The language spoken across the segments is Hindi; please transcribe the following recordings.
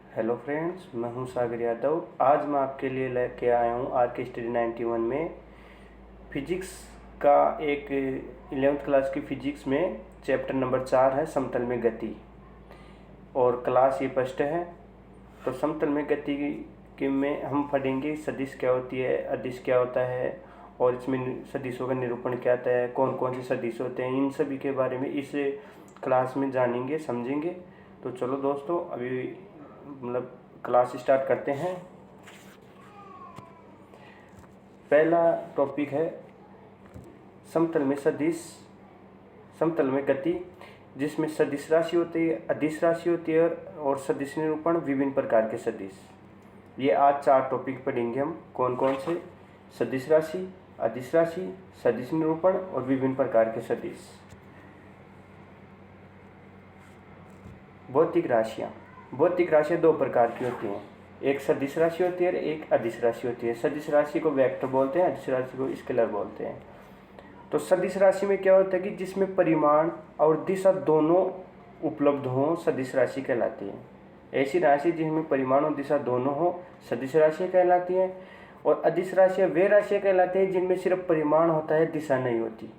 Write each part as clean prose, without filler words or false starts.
हेलो फ्रेंड्स, मैं हूं सागर यादव। आज मैं आपके लिए लेके आया हूं आर के स्टडी 91 में फिजिक्स का एक 11th क्लास की फिजिक्स में चैप्टर नंबर 4 है समतल में गति, और क्लास ये फर्स्ट है। तो समतल में गति के में हम पढ़ेंगे सदिश क्या होती है, अदिश क्या होता है, और इसमें सदिशों का निरूपण क्या होता है, कौन कौन से सदिश होते हैं, इन सभी के बारे में इस क्लास में जानेंगे समझेंगे। तो चलो दोस्तों, अभी क्लास स्टार्ट करते हैं। पहला टॉपिक है समतल में सदिश, समतल में गति, जिसमें सदिश राशि होती है, अदिश राशि होती है और सदिश निरूपण, विभिन्न प्रकार के सदिश। ये आज 4 टॉपिक पढ़ेंगे हम। कौन कौन से? सदिश राशि, अदिश राशि, सदिश निरूपण और विभिन्न प्रकार के सदिश। भौतिक राशियाँ। भौतिक राशियाँ 2 प्रकार की होती हैं, एक सदिश राशि होती है और एक अदिश राशि होती है। सदिश राशि को वेक्टर बोलते हैं, अदिश राशि को स्केलर बोलते हैं। तो सदिश राशि में क्या होता है कि जिसमें परिमाण और दिशा दोनों उपलब्ध हों, सदिश राशि कहलाती है। ऐसी राशि जिसमें परिमाण और दिशा दोनों हो, सदिश राशि कहलाती है। और अदिश राशियाँ वे राशियाँ कहलाती हैं जिनमें सिर्फ परिमाण होता है, दिशा नहीं होती।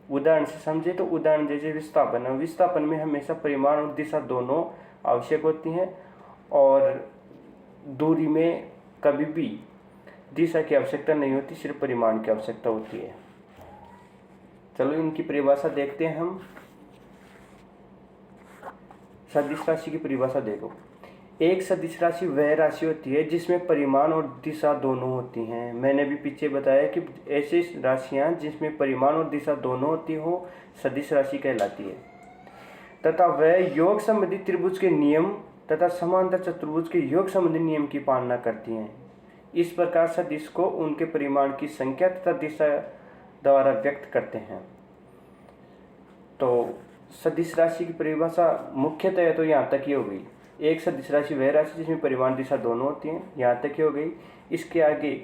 उदाहरण से समझे तो उदाहरण जैसे विस्थापन है। विस्थापन में हमेशा परिमाण और दिशा दोनों आवश्यक होती हैं, और दूरी में कभी भी दिशा की आवश्यकता नहीं होती, सिर्फ परिमाण की आवश्यकता होती है। चलो इनकी परिभाषा देखते हैं हम। सदिश राशि की परिभाषा देखो। एक सदिश राशि वह राशि होती है जिसमें परिमाण और दिशा दोनों होती हैं। मैंने भी पीछे बताया कि ऐसी राशियां जिसमें परिमाण और दिशा दोनों होती हो, सदिश राशि कहलाती है। तथा वह योग संबंधी त्रिभुज के नियम तथा समांतर चतुर्भुज के योग संबंधी नियम की पालना करती हैं। इस प्रकार सदिश को उनके परिमाण की संख्या तथा दिशा द्वारा व्यक्त करते हैं। तो सदिश राशि की परिभाषा मुख्यतः तो यहाँ तक ही हो गई। एक सदिश राशि वह राशि जिसमें परिमाण दिशा दोनों होती हैं, यहाँ तक ही हो गई। इसके आगे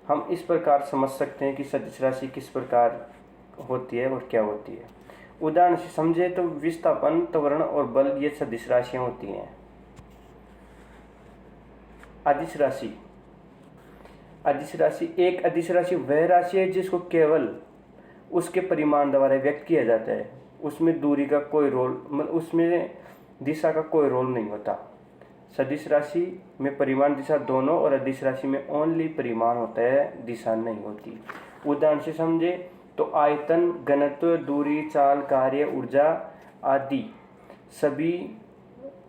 हम इस प्रकार समझ सकते हैं कि सदिश राशि किस प्रकार होती है और क्या होती है। उदाहरण से समझे तो विस्थापन, त्वरण और बल, ये सदिश राशियाँ होती हैं। अदिश राशि। अदिश राशि, एक अदिश राशि वह राशि है जिसको केवल उसके परिमाण द्वारा व्यक्त किया जाता है। उसमें दूरी का कोई रोल, उसमें दिशा का कोई रोल नहीं होता। सदिश राशि में परिमाण दिशा दोनों, और अदिश राशि में ओनली परिमाण होता है, दिशा नहीं होती। उदाहरण से समझे तो आयतन, घनत्व, दूरी, चाल, कार्य, ऊर्जा आदि सभी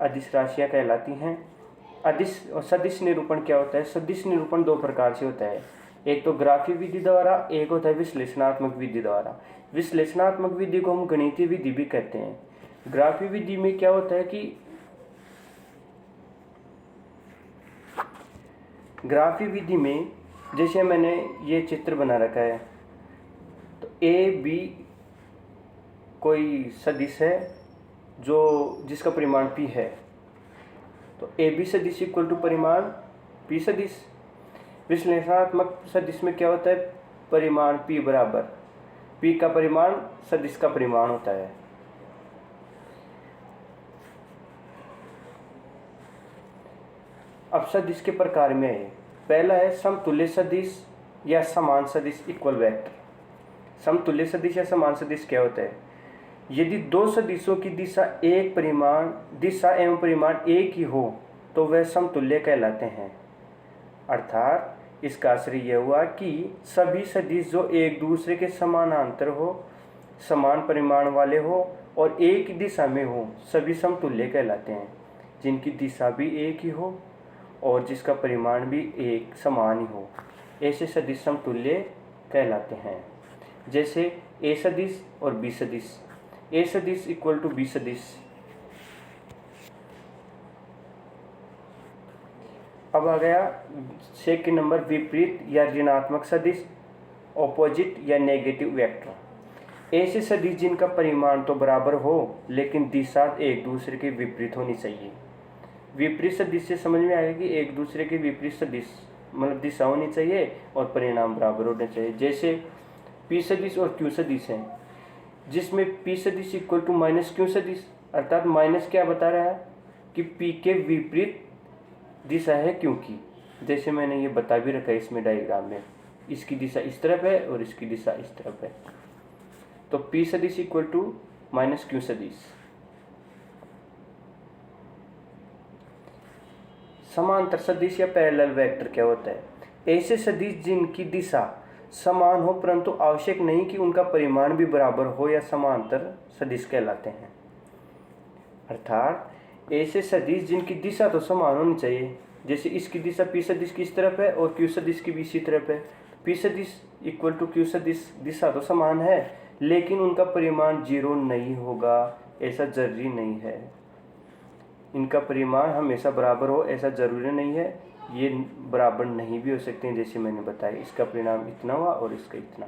अदिश राशियाँ कहलाती हैं। अदिश और सदिश निरूपण क्या होता है? सदिश निरूपण 2 प्रकार से होता है, एक तो ग्राफी विधि द्वारा, एक होता है विश्लेषणात्मक विधि द्वारा। विश्लेषणात्मक विधि को हम गणितीय विधि भी कहते हैं। ग्राफी विधि में क्या होता है कि ग्राफी विधि में जैसे मैंने ये चित्र बना रखा है, तो ए बी कोई सदिश है जो जिसका परिमाण p है, तो ए बी सदिश इक्वल टू परिमाण p सदिश। विश्लेषणात्मक सदिश में क्या होता है? परिमाण p बराबर p का परिमाण सदिश का परिमाण होता है। अब सदिश के प्रकार में है, पहला है समतुल्य सदिश या समान सदिश इक्वल वेक्टर। समतुल्य सदिश या समान सदिश क्या होता है? यदि 2 सदिशों की दिशा एवं परिमाण एक ही हो तो वह समतुल्य कहलाते हैं। अर्थात इसका आश्रय यह हुआ कि सभी सदिश जो एक दूसरे के समानांतर हो, समान परिमाण वाले हो और एक ही दिशा में हो, सभी समतुल्य कहलाते हैं। जिनकी दिशा भी एक ही हो और जिसका परिमाण भी एक समान ही हो, ऐसे सदिश समतुल्य कहलाते हैं। जैसे ए सदिश और बी सदिश। ए सदिश इक्वल टू बी सदिश। अब आ गया सेकंड नंबर, विपरीत या ऋणात्मक सदिश, ऑपोजिट या नेगेटिव वेक्टर। ऐसे सदिश जिनका परिमाण तो बराबर हो लेकिन दिशा एक दूसरे के विपरीत होनी चाहिए। विपरीत सदिश से समझ में आएगा कि एक दूसरे के विपरीत सदिश दिशा होनी चाहिए और परिणाम बराबर होने चाहिए। जैसे p सदिश और q सदिश है, जिसमें p सदिश इक्वल टू माइनस q सदिश, अर्थात माइनस क्या बता रहा है कि p के विपरीत दिशा है, क्योंकि जैसे मैंने ये बता भी रखा है इसमें डायग्राम में, इसकी दिशा इस तरफ है और इसकी दिशा इस तरफ है। तो P सदिश इक्वल टू माइनस Q सदिश। समांतर सदिश या पैरेलल वेक्टर क्या होता है? ऐसे सदिश जिनकी दिशा समान हो परंतु आवश्यक नहीं कि उनका परिमाण भी बराबर हो या समांतर सदिश कहलाते हैं। अर्थात ऐसे सदिश जिनकी दिशा तो समान होनी चाहिए, जैसे इसकी दिशा P सदिश की इस तरफ है और Q सदिश की भी इसी तरफ है। P सदिश इक्वल टू Q सदिश, दिशा तो समान है लेकिन उनका परिमाण 0 नहीं होगा, ऐसा जरूरी नहीं है। इनका परिमाण हमेशा बराबर हो ऐसा ज़रूरी नहीं है, ये बराबर नहीं भी हो सकते हैं, जैसे मैंने बताया इसका परिणाम इतना हुआ और इसका इतना।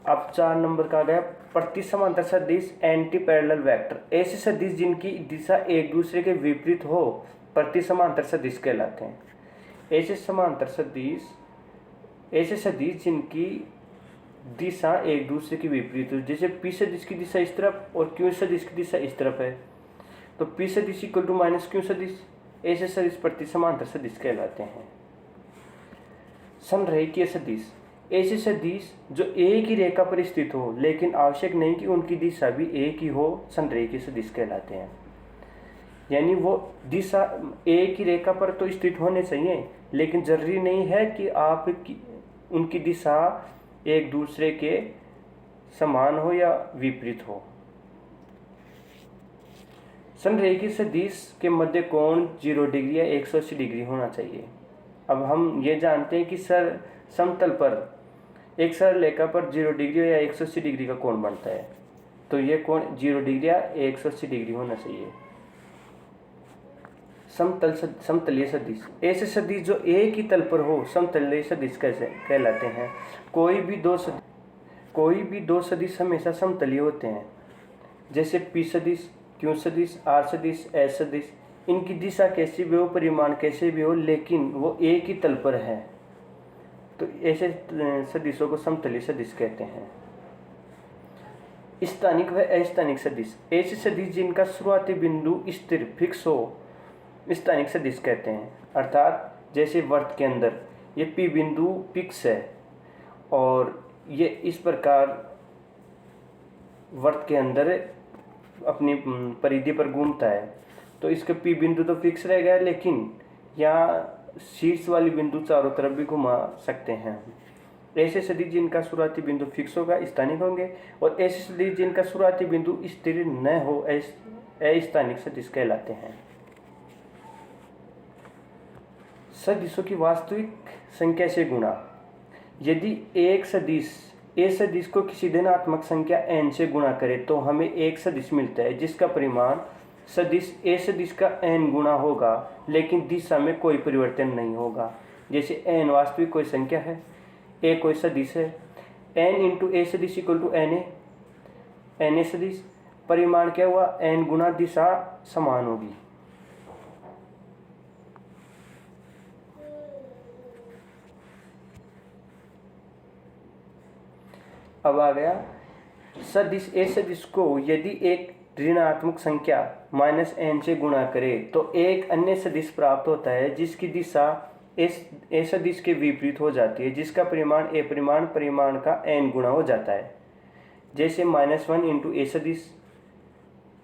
अब 4 नंबर का आ गया प्रति समांतर सदिश एंटी पैरेलल वेक्टर। ऐसे सदिश जिनकी दिशा एक दूसरे के विपरीत हो प्रति समांतर सदिश कहलाते हैं। ऐसे सदिश जिनकी दिशा एक दूसरे के विपरीत हो, जैसे P सदिश की दिशा इस तरफ और Q सदिश की दिशा इस तरफ है, तो P सदिश इक्वल टू माइनस Q सदिश। ऐसे सदिश प्रति समांतर सदिश कहलाते हैं। संरेखीय सदिश, ऐसे सदिश जो एक ही रेखा पर स्थित हो लेकिन आवश्यक नहीं कि उनकी दिशा भी एक ही हो, संरेखीय सदिश कहलाते हैं। यानी वो दिशा एक ही रेखा पर तो स्थित होने चाहिए लेकिन जरूरी नहीं है कि उनकी दिशा एक दूसरे के समान हो या विपरीत हो। संरेखीय सदिश के मध्य कोण 0 डिग्री या 180 डिग्री होना चाहिए। अब हम ये जानते हैं कि समतल पर एक सरल रेखा पर 0 डिग्री या 180 डिग्री का कोण बनता है, तो ये कोण 0 डिग्री या 180 डिग्री होना चाहिए। समतलीय सदिश, ऐसे सदिश जो एक ही तल पर हो समतलीय सदिश कैसे कहलाते हैं। कोई भी दो सदिश हमेशा समतलीय होते हैं, जैसे P सदिश, Q सदिश, R सदिश, S सदिश। इनकी दिशा कैसी भी हो, परिमाण कैसे भी हो, लेकिन वो एक ही तल पर है, तो ऐसे सदिशों को समतलीय सदिश कहते हैं। स्थानिक व अस्थानिक सदिश, ऐसे सदिश जिनका शुरुआती बिंदु स्थिर फिक्स हो स्थानिक सदिश कहते हैं। अर्थात जैसे वृत्त के अंदर ये P बिंदु फिक्स है और ये इस प्रकार वृत्त के अंदर अपनी परिधि पर घूमता है, तो इसका P बिंदु तो फिक्स रहेगा लेकिन यहाँ शीर्ष वाली बिंदु चारों तरफ भी घुमा सकते हैं। ऐसे सदिश जिनका शुरुआती बिंदु फिक्स होगा स्थानिक होंगे, और ऐसे सदिश जिनका शुरुआती बिंदु स्थिर न हो अस्थानिक सदिश कहलाते हैं। सदिशों की वास्तविक संख्या से गुणा, यदि एक सदिश ए सदिश को किसी धनात्मक संख्या n से गुणा करें तो हमें एक सदिश मिलता है जिसका परिमाण सदिश ए सदिश का n गुणा होगा लेकिन दिशा में कोई परिवर्तन नहीं होगा। जैसे n वास्तविक कोई संख्या है, a कोई सदिश है, n इंटू ए सदिश इक्वल टू n a सदिश, परिमाण क्या हुआ n गुणा दिशा समान होगी। अब आ गया सदिश ए सदिश को यदि एक ऋणात्मक संख्या -n से गुणा करे तो एक अन्य सदिश प्राप्त होता है जिसकी दिशा ए सदिश के विपरीत हो जाती है, जिसका परिमाण ए परिमाण का n गुणा हो जाता है। जैसे -1 इंटू ए सदिश,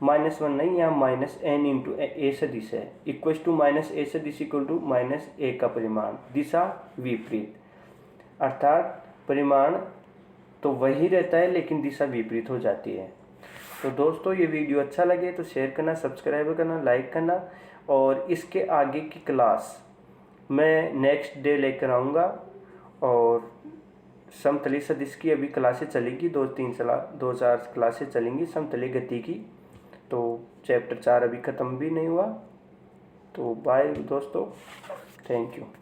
-1 नहीं, यहाँ -n इंटू ए सदिश है, इक्वल टू -a सदिश इक्वल टू -a का परिमाण, दिशा विपरीत। अर्थात परिमाण तो वही रहता है लेकिन दिशा विपरीत हो जाती है। तो दोस्तों ये वीडियो अच्छा लगे तो शेयर करना, सब्सक्राइब करना, लाइक करना, और इसके आगे की क्लास मैं नेक्स्ट डे लेकर आऊँगा। और समतलीय सदिश की अभी क्लासें चलेंगी, 2-4 क्लासें चलेंगी समतलीय गति की। तो चैप्टर 4 अभी ख़त्म भी नहीं हुआ। तो बाय दोस्तों, थैंक यू।